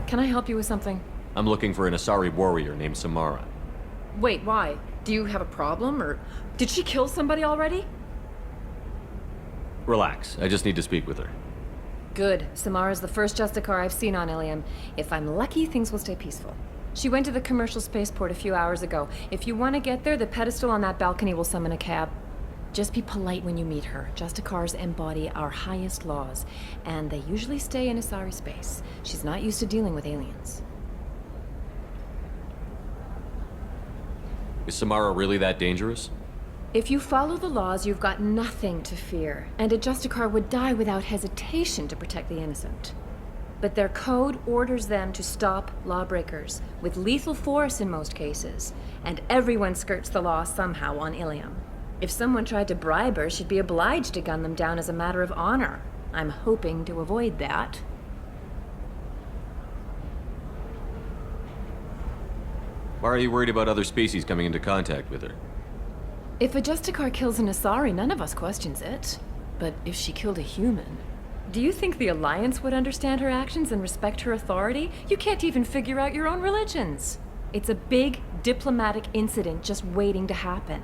Can I help you with something? I'm looking for an Asari warrior named Samara. Wait, why? Do you have a problem, or did she kill somebody already? Relax, I just need to speak with her. Good. Samara's the first Justicar I've seen on Ilium. If I'm lucky, things will stay peaceful. She went to the commercial spaceport a few hours ago. If you want to get there, the pedestal on that balcony will summon a cab. Just be polite when you meet her. Justicars embody our highest laws, and they usually stay in Asari space. She's not used to dealing with aliens. Is Samara really that dangerous? If you follow the laws, you've got nothing to fear, and a Justicar would die without hesitation to protect the innocent. But their code orders them to stop lawbreakers, with lethal force in most cases, and everyone skirts the law somehow on Ilium. If someone tried to bribe her, she'd be obliged to gun them down as a matter of honor. I'm hoping to avoid that. Why are you worried about other species coming into contact with her? If a Justicar kills an Asari, none of us questions it. But if she killed a human... Do you think the Alliance would understand her actions and respect her authority? You can't even figure out your own religions. It's a big diplomatic incident just waiting to happen.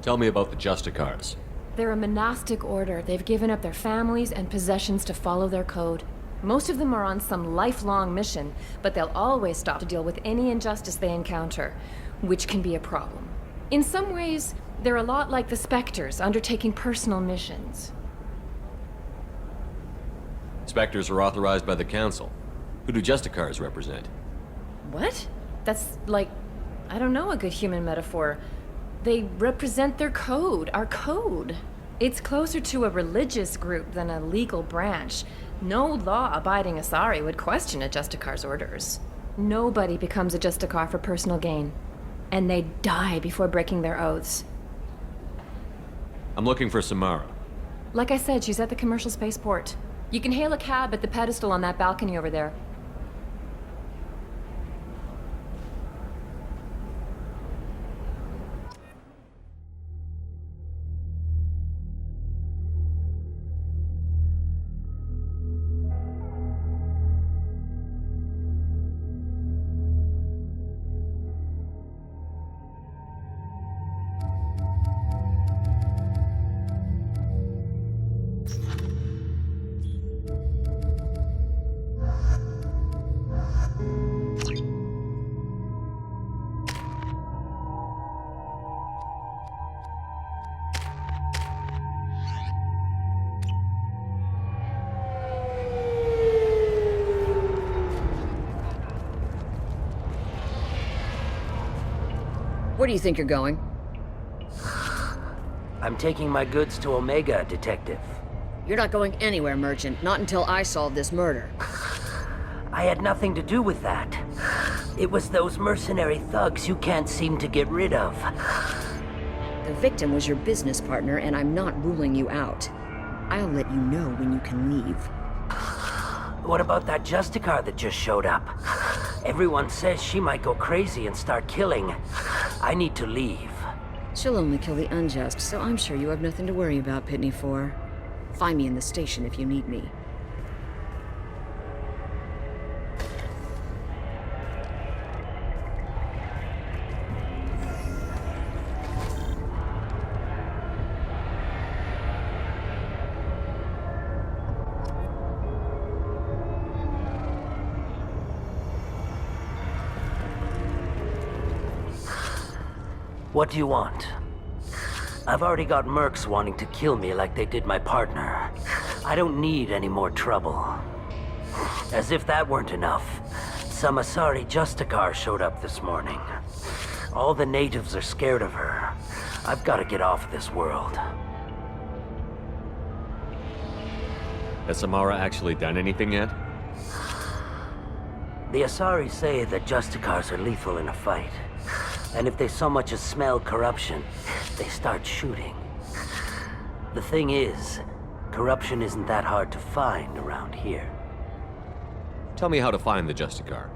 Tell me about the Justicars. They're a monastic order. They've given up their families and possessions to follow their code. Most of them are on some lifelong mission, but they'll always stop to deal with any injustice they encounter, which can be a problem. In some ways, they're a lot like the Spectres, undertaking personal missions. Spectres are authorized by the Council. Who do Justicars represent? What? That's like, I don't know, a good human metaphor. They represent their code, our code. It's closer to a religious group than a legal branch. No law-abiding Asari would question a Justicar's orders. Nobody becomes a Justicar for personal gain. And they die before breaking their oaths. I'm looking for Samara. Like I said, she's at the commercial spaceport. You can hail a cab at the pedestal on that balcony over there. Where do you think you're going? I'm taking my goods to Omega, Detective. You're not going anywhere, Merchant. Not until I solve this murder. I had nothing to do with that. It was those mercenary thugs you can't seem to get rid of. The victim was your business partner, and I'm not ruling you out. I'll let you know when you can leave. What about that Justicar that just showed up? Everyone says she might go crazy and start killing. I need to leave. She'll only kill the unjust, so I'm sure you have nothing to worry about, Pitney 4. Find me in the station if you need me. What do you want? I've already got mercs wanting to kill me like they did my partner. I don't need any more trouble. As if that weren't enough, some Asari Justicar showed up this morning. All the natives are scared of her. I've got to get off this world. Has Samara actually done anything yet? The Asari say that Justicars are lethal in a fight. And if they so much as smell corruption, they start shooting. The thing is, corruption isn't that hard to find around here. Tell me how to find the Justicar.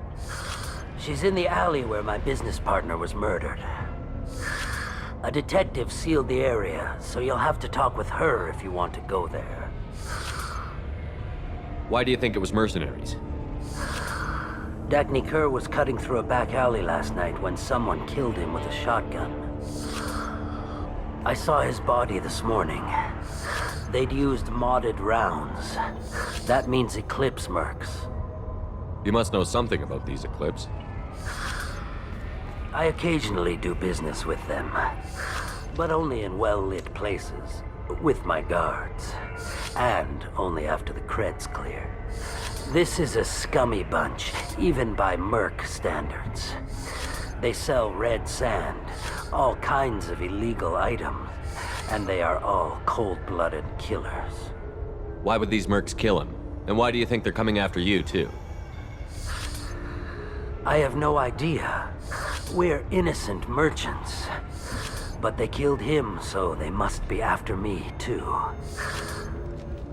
She's in the alley where my business partner was murdered. A detective sealed the area, so you'll have to talk with her if you want to go there. Why do you think it was mercenaries? Dagny Kerr was cutting through a back alley last night when someone killed him with a shotgun. I saw his body this morning. They'd used modded rounds. That means Eclipse mercs. You must know something about these Eclipse. I occasionally do business with them, but only in well-lit places, with my guards, and only after the cred's clear. This is a scummy bunch, even by merc standards. They sell red sand, all kinds of illegal items, and they are all cold-blooded killers. Why would these mercs kill him? And why do you think they're coming after you, too? I have no idea. We're innocent merchants. But they killed him, so they must be after me, too.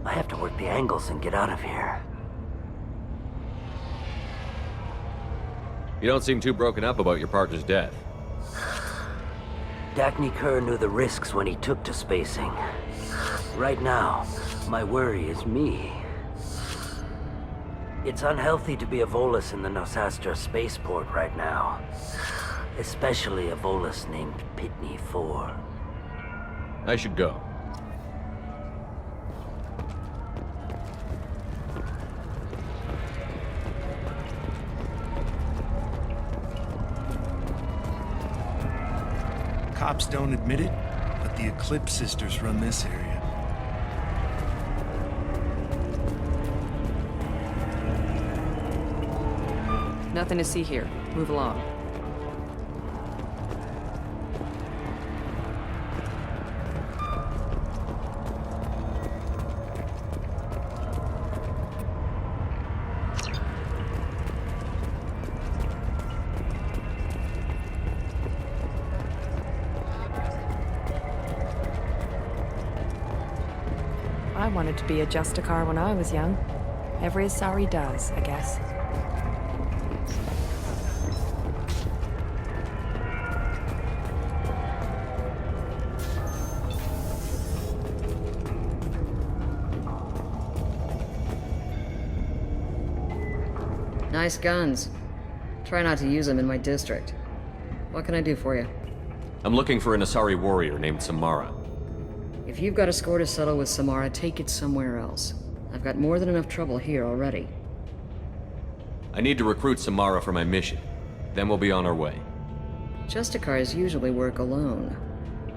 I have to work the angles and get out of here. You don't seem too broken up about your partner's death. Dagny Kerr knew the risks when he took to spacing. Right now, my worry is me. It's unhealthy to be a Volus in the Nosastra spaceport right now. Especially a Volus named Pitney 4. I should go. Cops don't admit it, but the Eclipse sisters run this area. Nothing to see here. Move along. I wanted to be a Justicar when I was young. Every Asari does, I guess. Nice guns. Try not to use them in my district. What can I do for you? I'm looking for an Asari warrior named Samara. If you've got a score to settle with Samara, take it somewhere else. I've got more than enough trouble here already. I need to recruit Samara for my mission. Then we'll be on our way. Justicars usually work alone,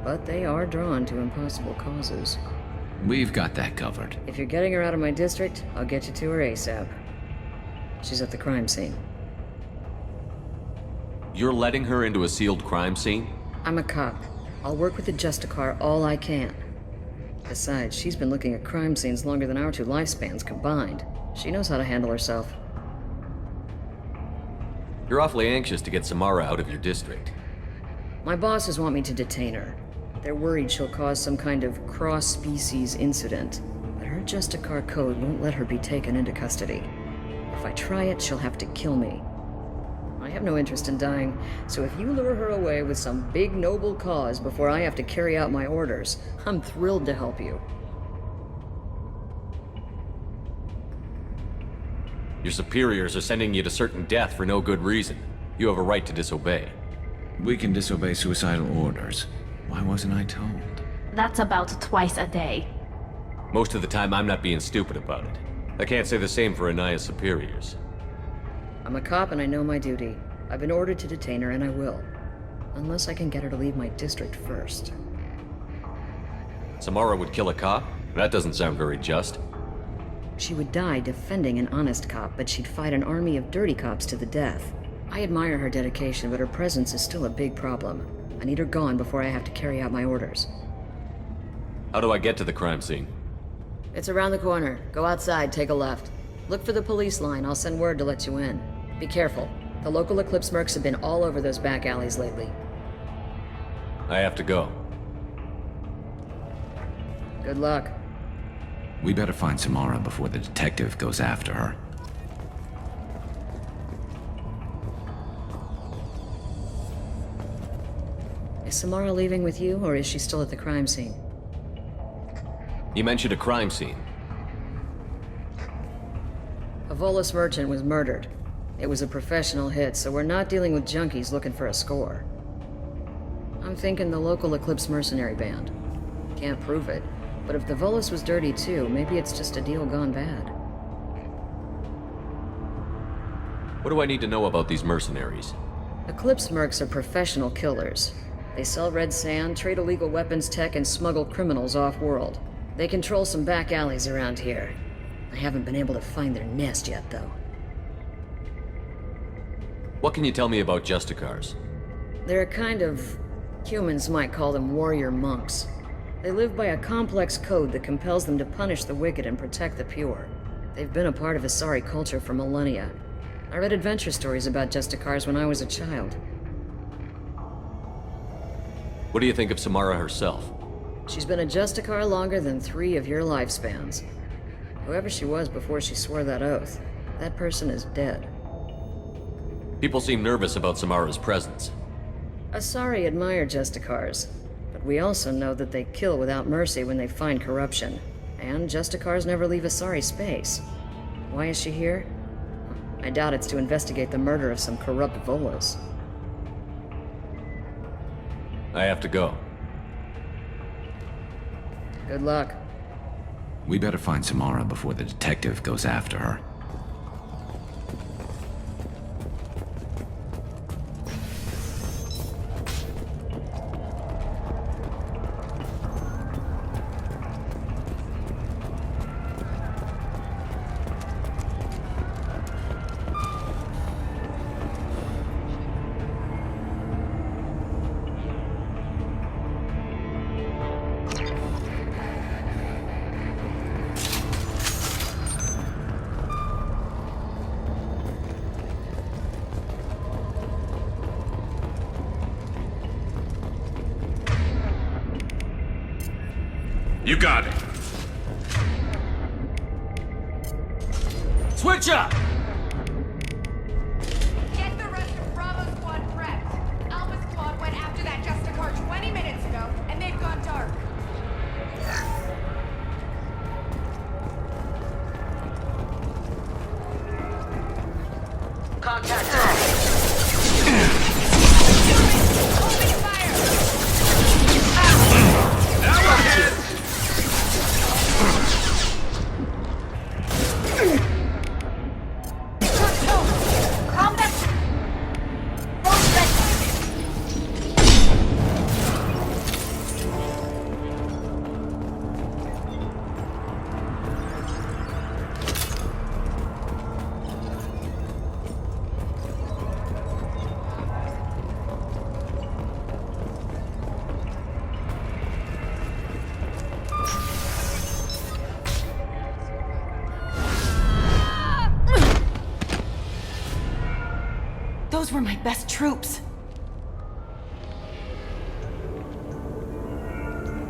but they are drawn to impossible causes. We've got that covered. If you're getting her out of my district, I'll get you to her ASAP. She's at the crime scene. You're letting her into a sealed crime scene? I'm a cop. I'll work with the Justicar all I can. Besides, she's been looking at crime scenes longer than our two lifespans combined. She knows how to handle herself. You're awfully anxious to get Samara out of your district. My bosses want me to detain her. They're worried she'll cause some kind of cross-species incident, but her Justicar code won't let her be taken into custody. If I try it, she'll have to kill me. I have no interest in dying, so if you lure her away with some big noble cause before I have to carry out my orders, I'm thrilled to help you. Your superiors are sending you to certain death for no good reason. You have a right to disobey. We can disobey suicidal orders. Why wasn't I told? That's about twice a day. Most of the time, I'm not being stupid about it. I can't say the same for Anaya's superiors. I'm a cop and I know my duty. I've been ordered to detain her and I will. Unless I can get her to leave my district first. Samara would kill a cop? That doesn't sound very just. She would die defending an honest cop, but she'd fight an army of dirty cops to the death. I admire her dedication, but her presence is still a big problem. I need her gone before I have to carry out my orders. How do I get to the crime scene? It's around the corner. Go outside, take a left. Look for the police line. I'll send word to let you in. Be careful. The local Eclipse mercs have been all over those back alleys lately. I have to go. Good luck. We better find Samara before the detective goes after her. Is Samara leaving with you, or is she still at the crime scene? You mentioned a crime scene. A Volus merchant was murdered. It was a professional hit, so we're not dealing with junkies looking for a score. I'm thinking the local Eclipse mercenary band. Can't prove it, but if the Volus was dirty too, maybe it's just a deal gone bad. What do I need to know about these mercenaries? Eclipse mercs are professional killers. They sell red sand, trade illegal weapons tech, and smuggle criminals off-world. They control some back alleys around here. I haven't been able to find their nest yet, though. What can you tell me about Justicars? They're a kind of... humans might call them warrior monks. They live by a complex code that compels them to punish the wicked and protect the pure. They've been a part of Asari culture for millennia. I read adventure stories about Justicars when I was a child. What do you think of Samara herself? She's been a Justicar longer than 3 of your lifespans. Whoever she was before she swore that oath, that person is dead. People seem nervous about Samara's presence. Asari admire Justicars, but we also know that they kill without mercy when they find corruption. And Justicars never leave Asari space. Why is she here? I doubt it's to investigate the murder of some corrupt Volos. I have to go. Good luck. We better find Samara before the detective goes after her. You got it. Switch up! Get the rest of Bravo Squad prepped. Alpha Squad went after that Justicar 20 minutes ago, and they've gone dark. Contact! Open fire! Now we're hit! Those were my best troops.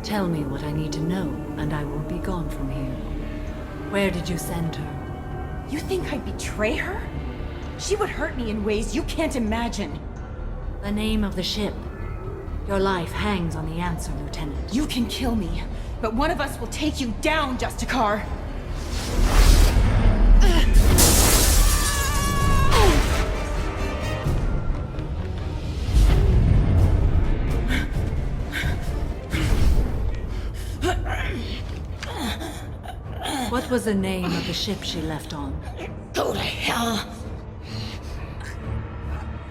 Tell me what I need to know, and I will be gone from here. Where did you send her? You think I'd betray her? She would hurt me in ways you can't imagine. The name of the ship. Your life hangs on the answer, Lieutenant. You can kill me, but one of us will take you down, Justicar. What was the name of the ship she left on? Go to hell!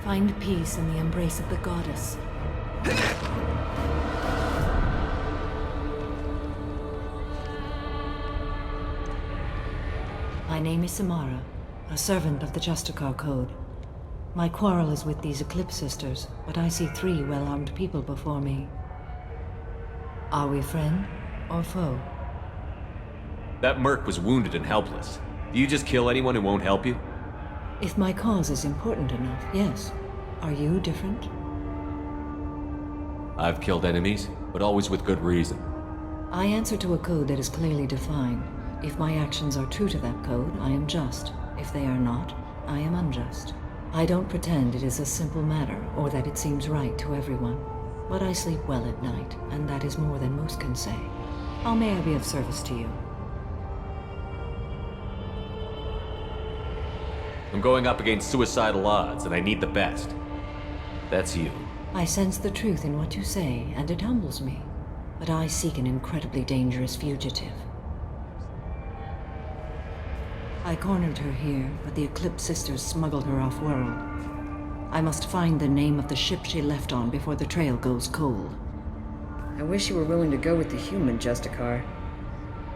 Find peace in the embrace of the goddess. My name is Samara, a servant of the Justicar Code. My quarrel is with these Eclipse sisters, but I see 3 well-armed people before me. Are we friend or foe? That merc was wounded and helpless. Do you just kill anyone who won't help you? If my cause is important enough, yes. Are you different? I've killed enemies, but always with good reason. I answer to a code that is clearly defined. If my actions are true to that code, I am just. If they are not, I am unjust. I don't pretend it is a simple matter, or that it seems right to everyone. But I sleep well at night, and that is more than most can say. How may I be of service to you? I'm going up against suicidal odds, and I need the best. That's you. I sense the truth in what you say, and it humbles me. But I seek an incredibly dangerous fugitive. I cornered her here, but the Eclipse sisters smuggled her off-world. I must find the name of the ship she left on before the trail goes cold. I wish you were willing to go with the human, Justicar.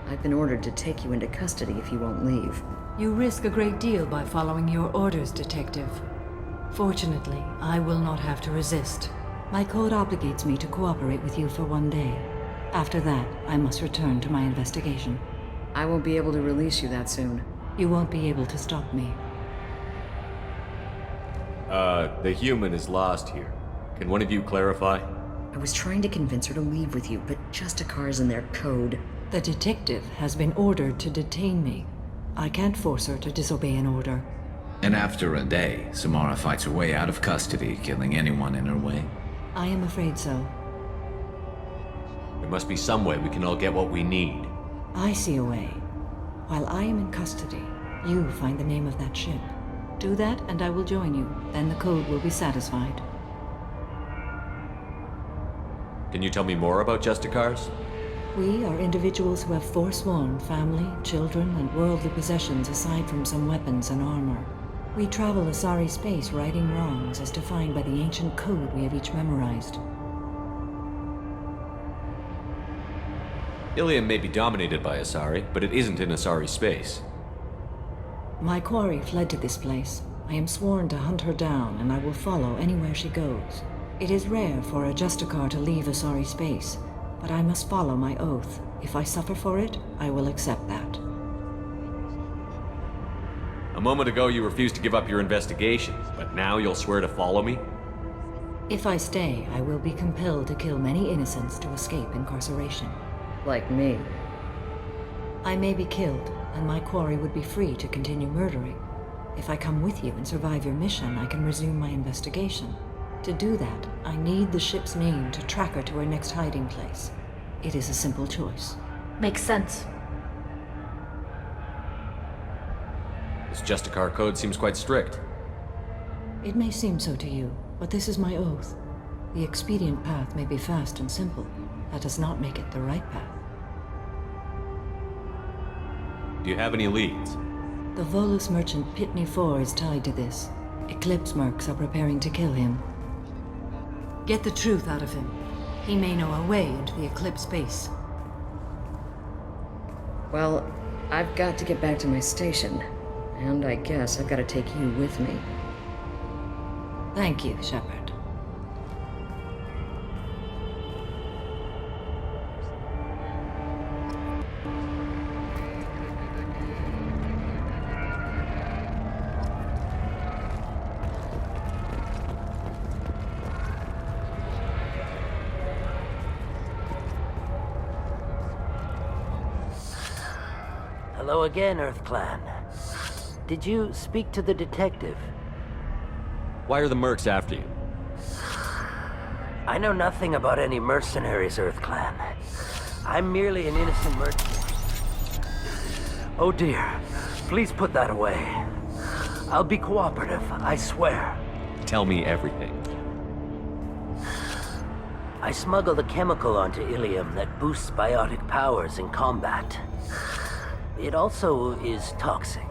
I've been ordered to take you into custody if you won't leave. You risk a great deal by following your orders, Detective. Fortunately, I will not have to resist. My code obligates me to cooperate with you for 1 day. After that, I must return to my investigation. I won't be able to release you that soon. You won't be able to stop me. The human is lost here. Can one of you clarify? I was trying to convince her to leave with you, but Justicar's in their code. The detective has been ordered to detain me. I can't force her to disobey an order. And after a day, Samara fights her way out of custody, killing anyone in her way. I am afraid so. There must be some way we can all get what we need. I see a way. While I am in custody, you find the name of that ship. Do that, and I will join you. Then the code will be satisfied. Can you tell me more about Justicars? We are individuals who have forsworn family, children, and worldly possessions aside from some weapons and armor. We travel Asari space righting wrongs as defined by the ancient code we have each memorized. Ilium may be dominated by Asari, but it isn't in Asari space. My quarry fled to this place. I am sworn to hunt her down, and I will follow anywhere she goes. It is rare for a Justicar to leave Asari space, but I must follow my oath. If I suffer for it, I will accept that. A moment ago you refused to give up your investigation, but now you'll swear to follow me? If I stay, I will be compelled to kill many innocents to escape incarceration. Like me. I may be killed, and my quarry would be free to continue murdering. If I come with you and survive your mission, I can resume my investigation. To do that, I need the ship's name to track her to her next hiding place. It is a simple choice. Makes sense. This Justicar code seems quite strict. It may seem so to you, but this is my oath. The expedient path may be fast and simple. That does not make it the right path. Do you have any leads? The Volus merchant Pitney 4 is tied to this. Eclipse mercs are preparing to kill him. Get the truth out of him. He may know a way into the Eclipse base. Well, I've got to get back to my station. And I guess I've got to take you with me. Thank you, Shepard. Hello again, Earth Clan. Did you speak to the detective? Why are the mercs after you? I know nothing about any mercenaries, Earth Clan. I'm merely an innocent merchant. Oh dear, please put that away. I'll be cooperative, I swear. Tell me everything. I smuggled a chemical onto Ilium that boosts biotic powers in combat. It also is toxic.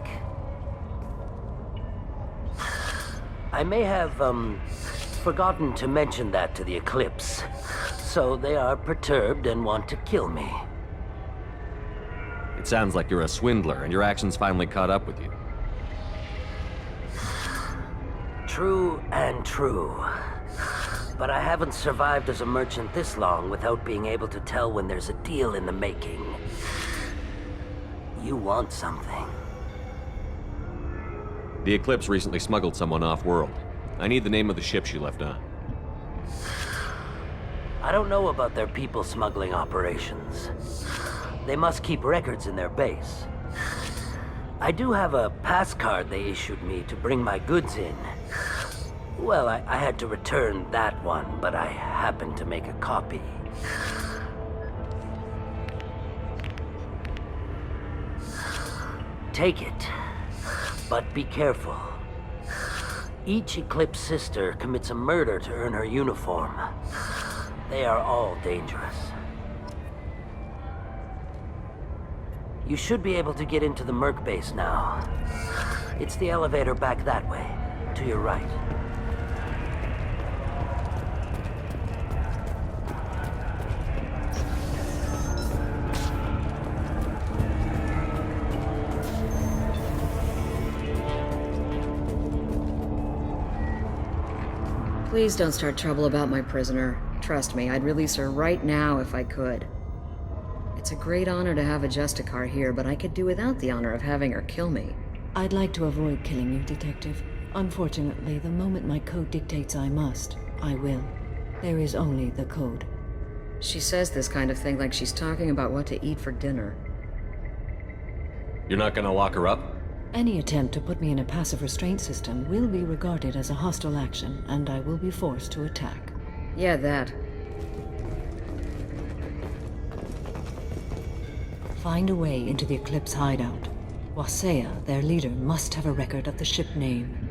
I may have, forgotten to mention that to the Eclipse, so they are perturbed and want to kill me. It sounds like you're a swindler, and your actions finally caught up with you. True and true. But I haven't survived as a merchant this long without being able to tell when there's a deal in the making. You want something. The Eclipse recently smuggled someone off-world. I need the name of the ship she left on. I don't know about their people smuggling operations. They must keep records in their base. I do have a pass card they issued me to bring my goods in. Well, I had to return that one, but I happened to make a copy. Take it, but be careful. Each Eclipse sister commits a murder to earn her uniform. They are all dangerous. You should be able to get into the Merc base now. It's the elevator back that way, to your right. Please don't start trouble about my prisoner. Trust me, I'd release her right now if I could. It's a great honor to have a Justicar here, but I could do without the honor of having her kill me. I'd like to avoid killing you, Detective. Unfortunately, the moment my code dictates I must, I will. There is only the code. She says this kind of thing like she's talking about what to eat for dinner. You're not gonna lock her up? Any attempt to put me in a passive restraint system will be regarded as a hostile action, and I will be forced to attack. Yeah, that. Find a way into the Eclipse hideout. Wasea, their leader, must have a record of the ship name.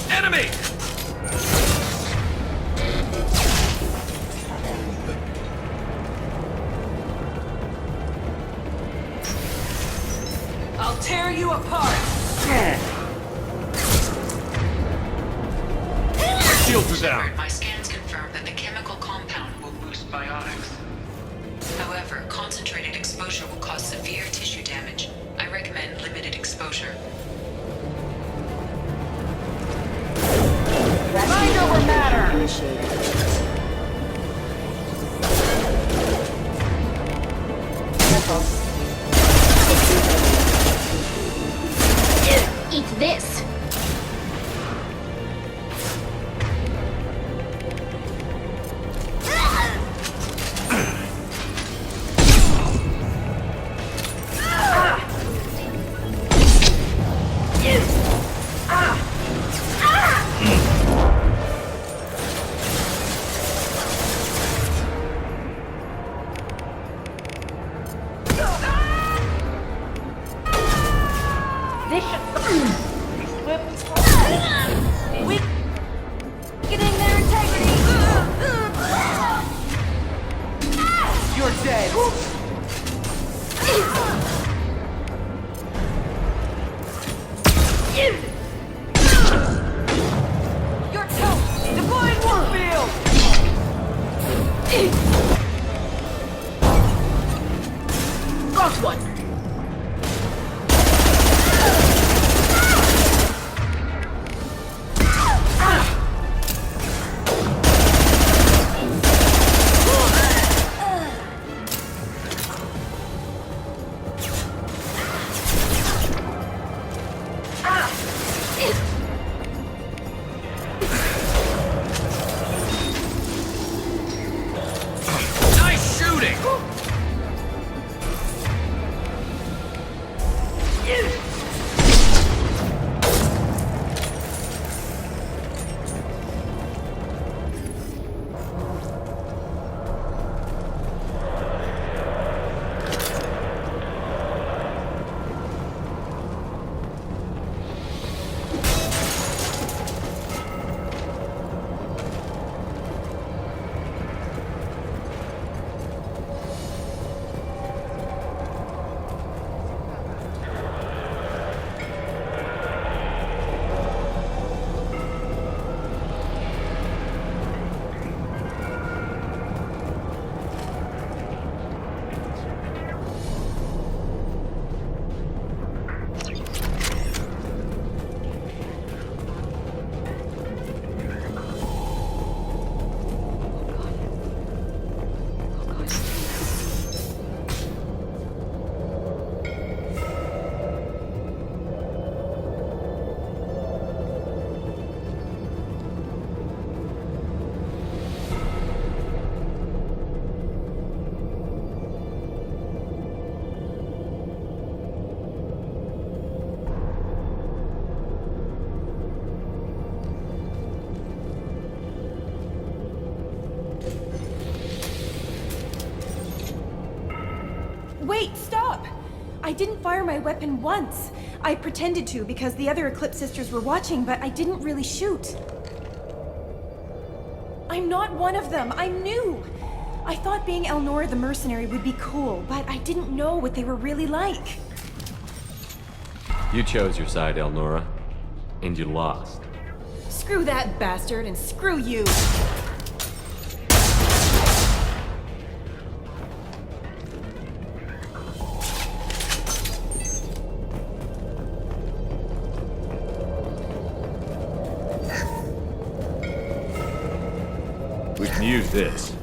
Enemy! I'll tear you apart! Shields are down. My scans confirm that the chemical compound will boost biotics. However, concentrated exposure will cause severe tissue damage. I recommend limited exposure. Mind over matter! Eat this! Weakening their integrity! You're dead! You're toast! Deploying warfield! Got one! Nice shooting! Wait, stop! I didn't fire my weapon once. I pretended to because the other Eclipse sisters were watching, but I didn't really shoot. I'm not one of them. I'm new. I thought being Elnora the mercenary would be cool, but I didn't know what they were really like. You chose your side, Elnora, and you lost. Screw that bastard and screw you. We can use this.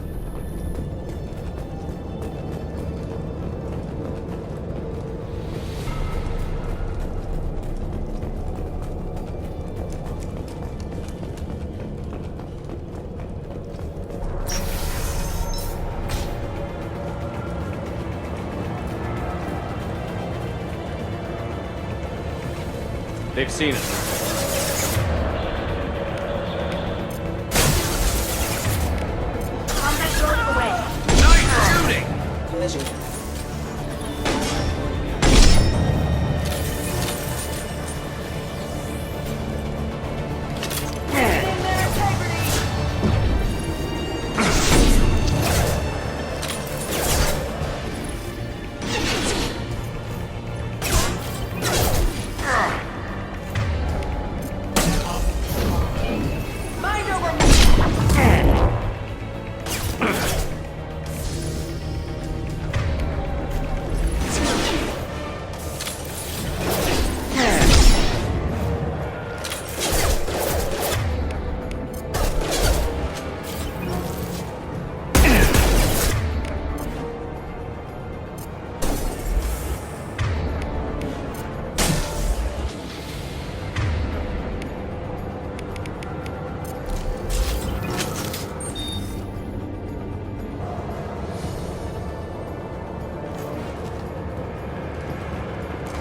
They've seen us. Combat drone away. Nice shooting!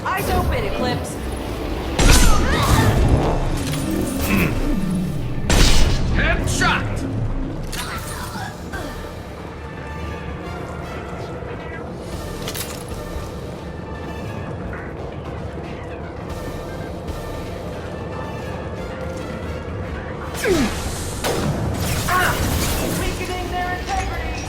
Eyes open, Eclipse. Headshot! Weakening their integrity.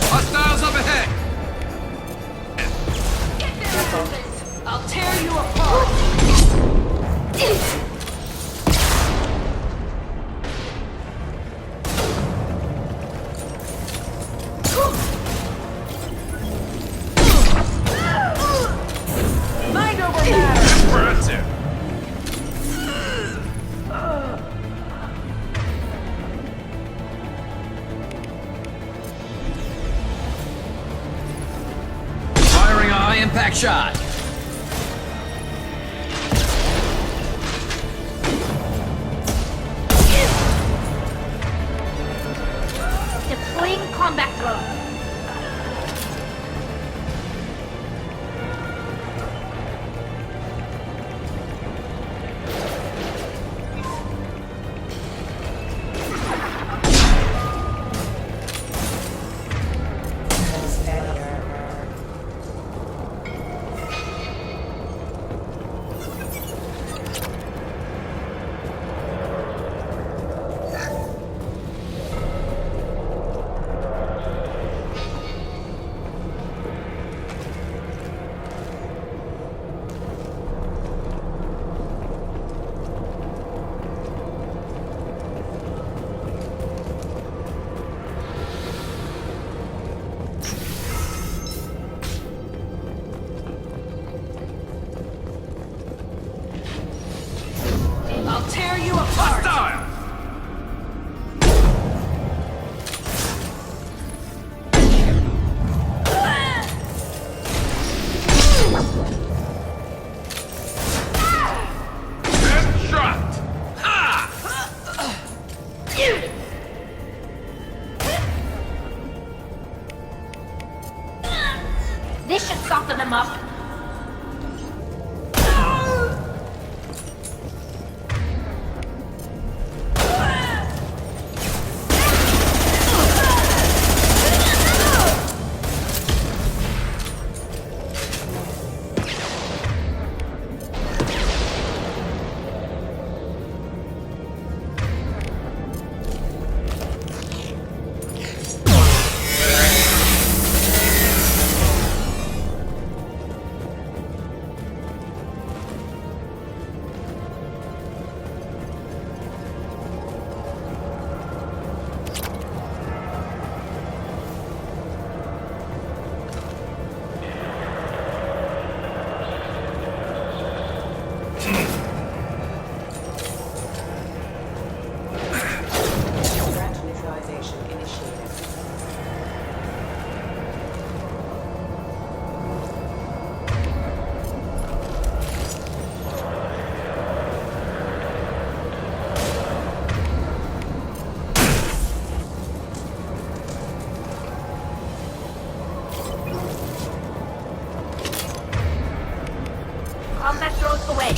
Hostiles up ahead! I'll tear you apart. Mind over matter. Impressive! Firing a high-impact shot! Deploying combat drone. This should soften them up. Combat throws away.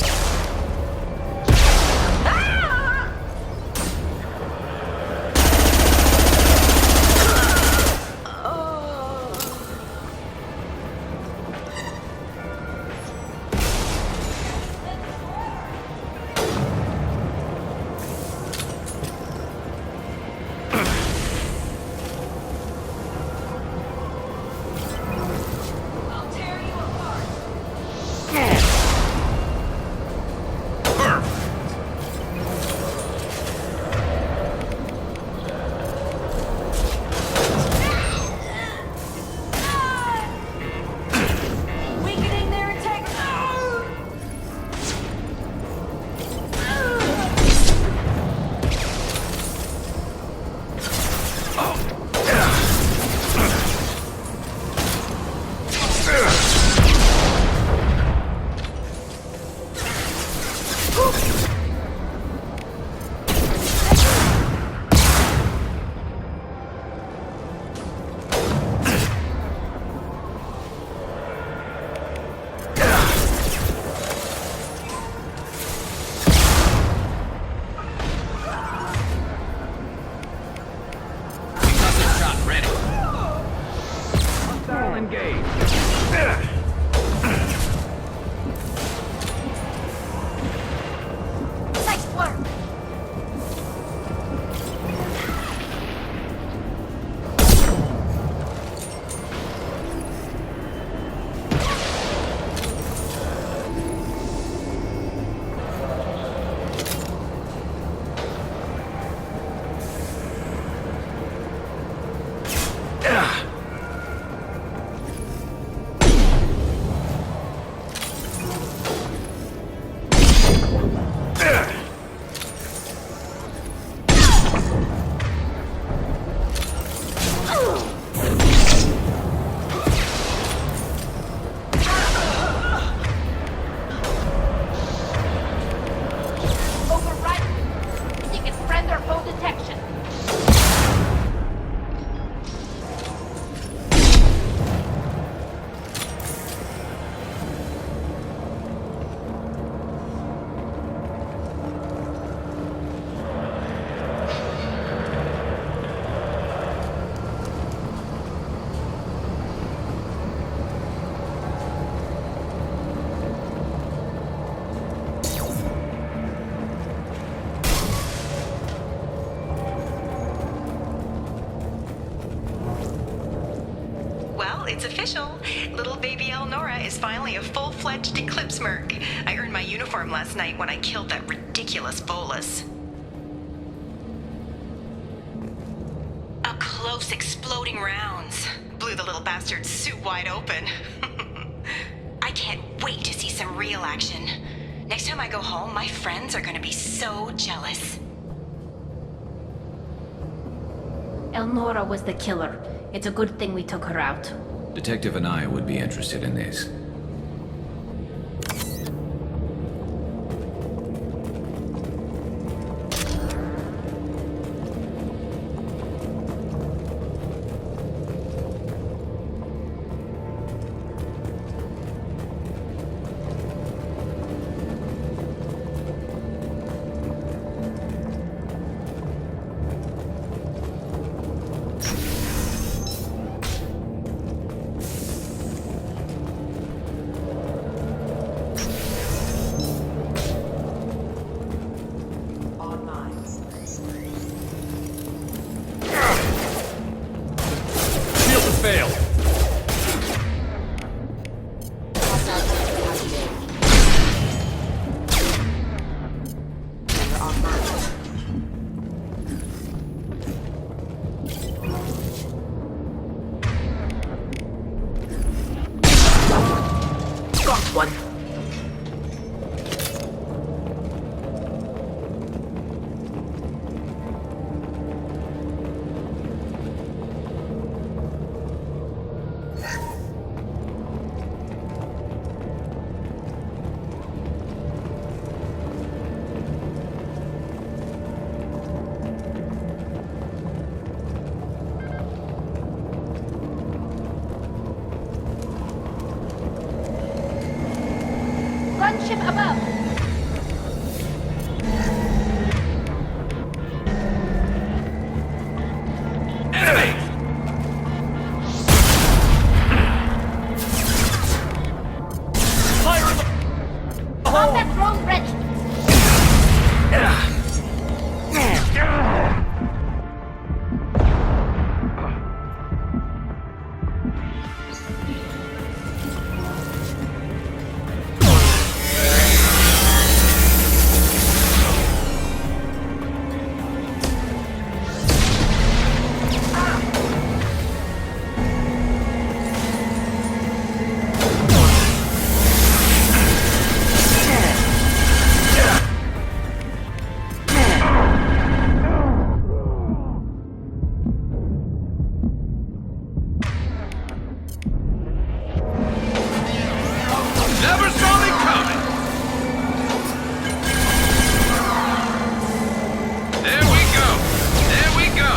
It's official. Little baby Elnora is finally a full-fledged Eclipse Merc. I earned my uniform last night when I killed that ridiculous bolus. Up close, exploding rounds. Blew the little bastard's suit wide open. I can't wait to see some real action. Next time I go home, my friends are gonna be so jealous. Elnora was the killer. It's a good thing we took her out. Detective and I would be interested in this. failed. Got one. Gunship above. Enemy! Fire in the hole! Combat drone ready. Never saw me coming! There we go! There we go!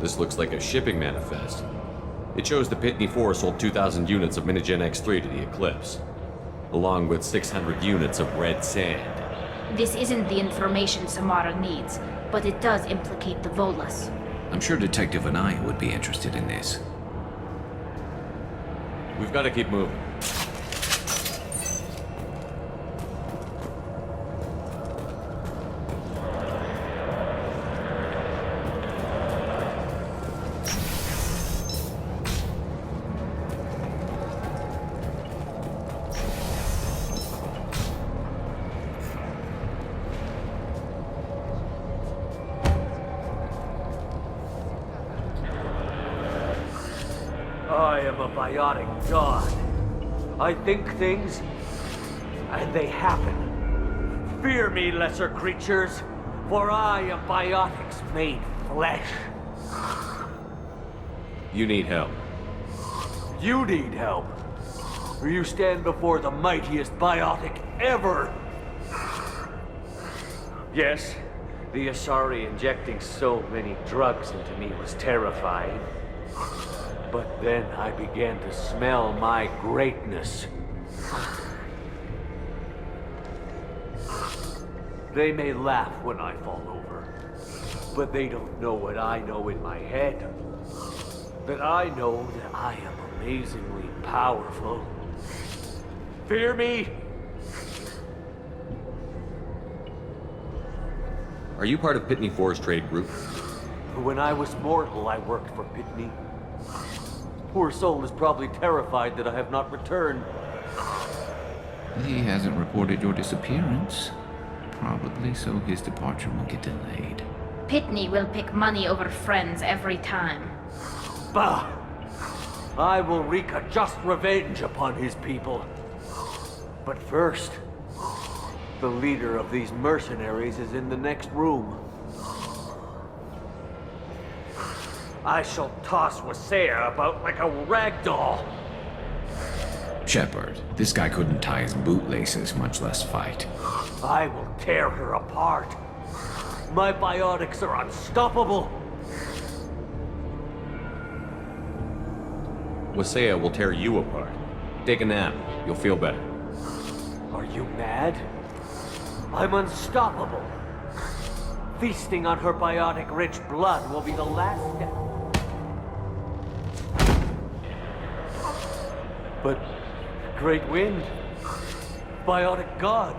This looks like a shipping manifest. It shows the Pitney 4 sold 2,000 units of Minigen X3 to the Eclipse, along with 600 units of red sand. This isn't the information Samara needs, but it does implicate the Volas. I'm sure Detective Anaya would be interested in this. We've got to keep moving. I am a biotic god. I think things, and they happen. Fear me, lesser creatures, for I am biotics made flesh. You need help. You need help, or you stand before the mightiest biotic ever. Yes, the Asari injecting so many drugs into me was terrifying. But then I began to smell my greatness. They may laugh when I fall over, but they don't know what I know in my head. That I know that I am amazingly powerful. Fear me? are you part of Pitney 4's trade group? When I was mortal, I worked for Pitney. Poor soul is probably terrified that I have not returned. He hasn't reported your disappearance. Probably so his departure won't get delayed. Pitney will pick money over friends every time. Bah! I will wreak a just revenge upon his people. But first, the leader of these mercenaries is in the next room. I shall toss Wasea about like a rag doll. Shepard, this guy couldn't tie his bootlaces, much less fight. I will tear her apart. My biotics are unstoppable. Wasea will tear you apart. Take a nap. You'll feel better. Are you mad? I'm unstoppable. Feasting on her biotic-rich blood will be the last step. But Great Wind, biotic god,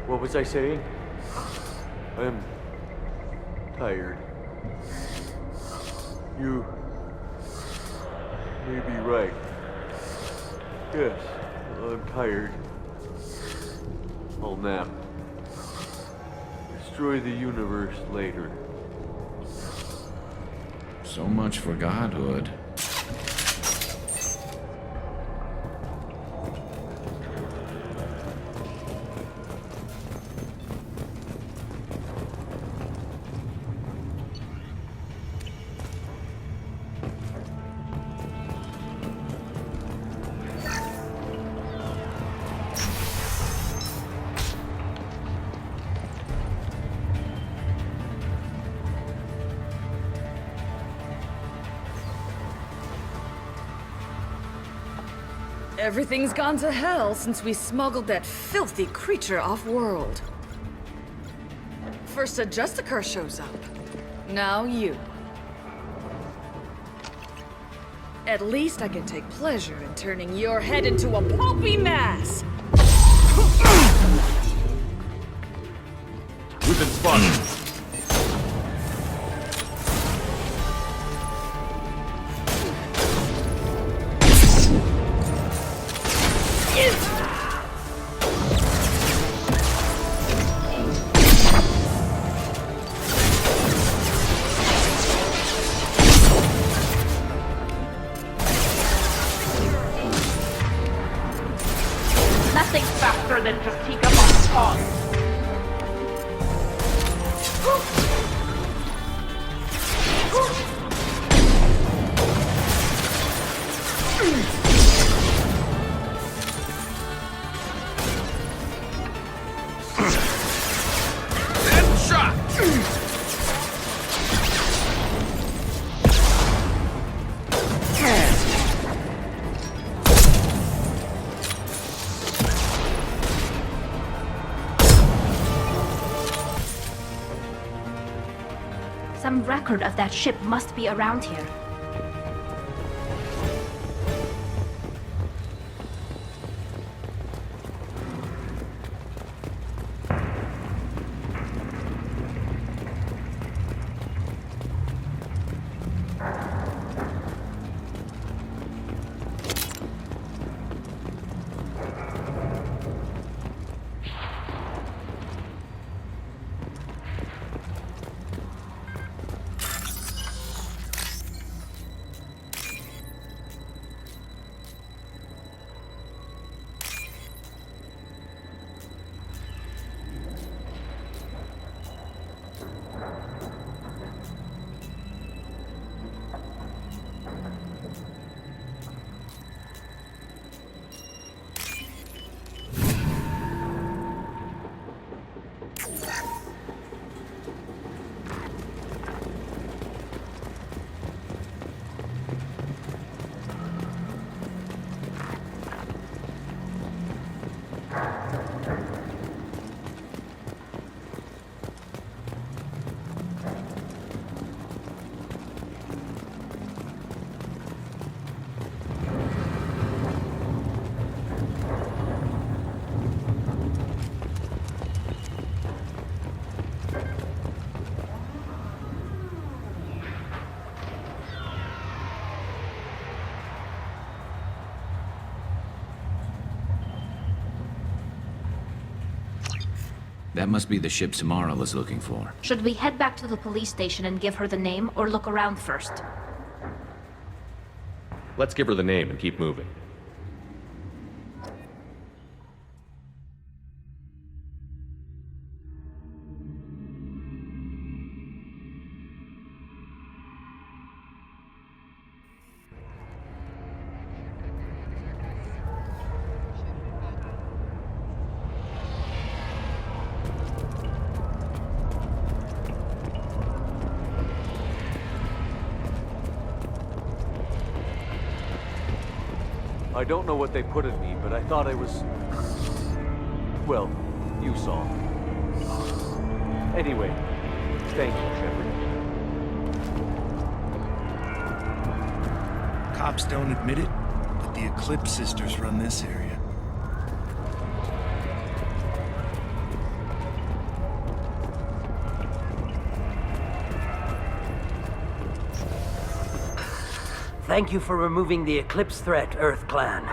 what was I saying? I'm tired. You may be right. Yes, I'm tired. I'll nap. Destroy the universe later. So much for godhood. Everything's gone to hell since we smuggled that filthy creature off-world. First a Justicar shows up. Now you. At least I can take pleasure in turning your head into a pulpy mass! We've been spotted. Nothing faster than Justicar on pause. Some record of that ship must be around here. That must be the ship Samara was looking for. Should we head back to the police station and give her the name, or look around first? Let's give her the name and keep moving. I don't know what they put in me, but I thought I was... Well, you saw. Anyway, thank you, Shepard. Cops don't admit it, but the Eclipse sisters run this area. Thank you for removing the Eclipse threat, Earth Clan.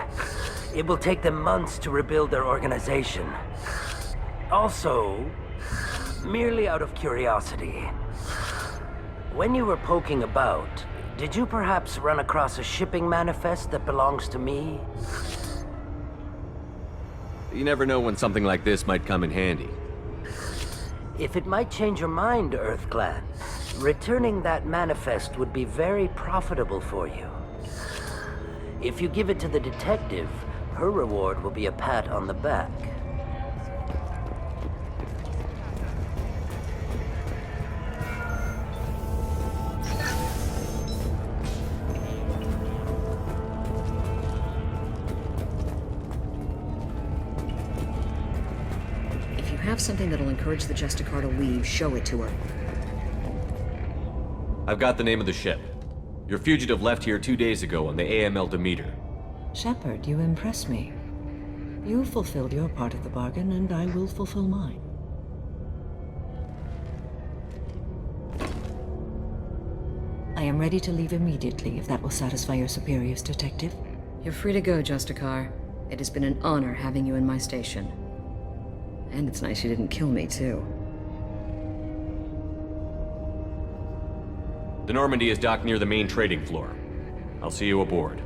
It will take them months to rebuild their organization. Also, merely out of curiosity, when you were poking about, did you perhaps run across a shipping manifest that belongs to me? You never know when something like this might come in handy. If it might change your mind, Earth Clan, returning that manifest would be very profitable for you. If you give it to the detective, her reward will be a pat on the back. If you have something that'll encourage the Justicar to leave, show it to her. I've got the name of the ship. Your fugitive left here 2 days ago on the AML Demeter. Shepard, you impress me. You fulfilled your part of the bargain, and I will fulfill mine. I am ready to leave immediately, if that will satisfy your superiors, Detective. You're free to go, Justicar. It has been an honor having you in my station. And it's nice you didn't kill me, too. The Normandy is docked near the main trading floor. I'll see you aboard.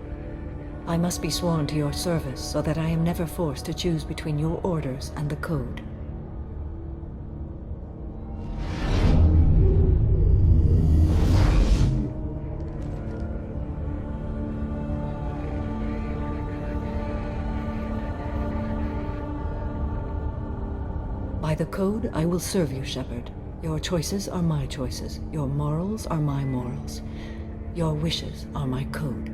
I must be sworn to your service so that I am never forced to choose between your orders and the Code. By the Code, I will serve you, Shepard. Your choices are my choices. Your morals are my morals. Your wishes are my code.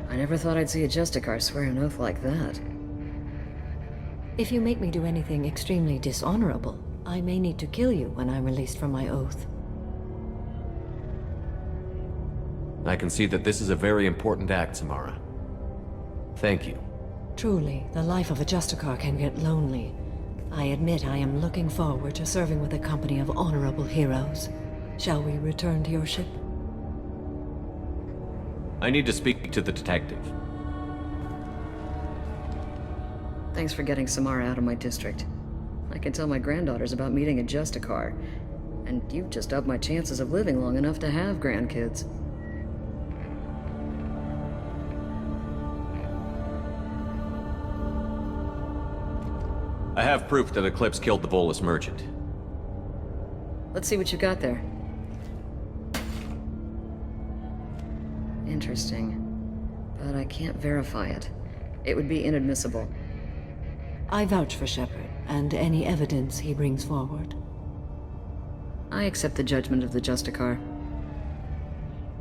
I never thought I'd see a Justicar swear an oath like that. If you make me do anything extremely dishonorable, I may need to kill you when I'm released from my oath. I can see that this is a very important act, Samara. Thank you. Truly, the life of a Justicar can get lonely. I admit I am looking forward to serving with a company of honorable heroes. Shall we return to your ship? I need to speak to the detective. Thanks for getting Samara out of my district. I can tell my granddaughters about meeting a Justicar, and you've just upped my chances of living long enough to have grandkids. I have proof that Eclipse killed the Volus merchant. Let's see what you got there. Interesting. But I can't verify it. It would be inadmissible. I vouch for Shepard, and any evidence he brings forward. I accept the judgment of the Justicar.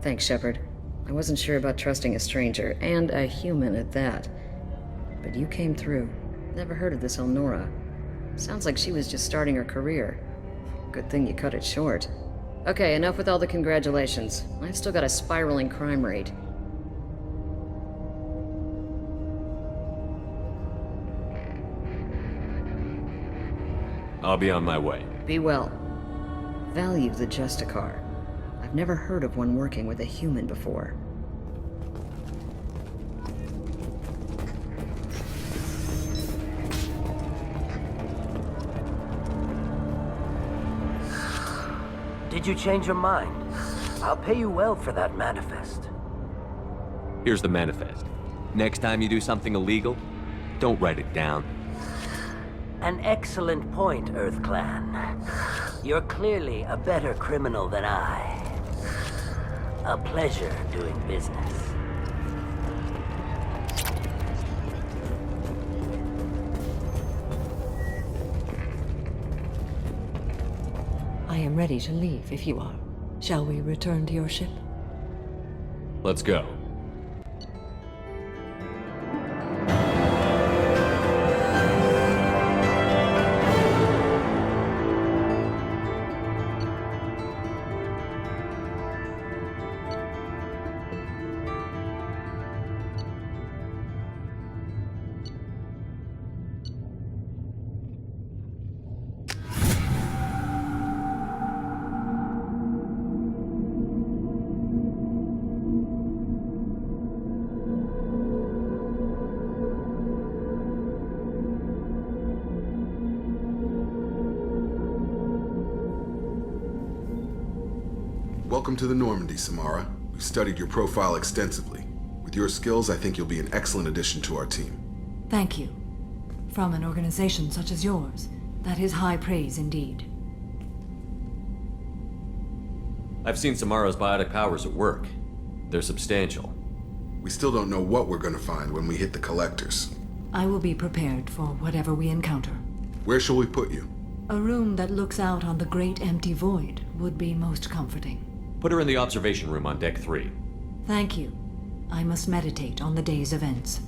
Thanks, Shepard. I wasn't sure about trusting a stranger, and a human at that. But you came through. Never heard of this Elnora. Sounds like she was just starting her career. Good thing you cut it short. Okay, enough with all the congratulations. I've still got a spiraling crime rate. I'll be on my way. Be well. Value the Justicar. I've never heard of one working with a human before. Did you change your mind? I'll pay you well for that manifest. Here's the manifest. Next time you do something illegal, don't write it down. An excellent point, Earth Clan. You're clearly a better criminal than I. A pleasure doing business. I am ready to leave if you are. Shall we return to your ship? Let's go. Welcome to the Normandy, Samara. We've studied your profile extensively. With your skills, I think you'll be an excellent addition to our team. Thank you. From an organization such as yours, that is high praise indeed. I've seen Samara's biotic powers at work. They're substantial. We still don't know what we're going to find when we hit the collectors. I will be prepared for whatever we encounter. Where shall we put you? A room that looks out on the great empty void would be most comforting. Put her in the observation room on Deck 3. Thank you. I must meditate on the day's events.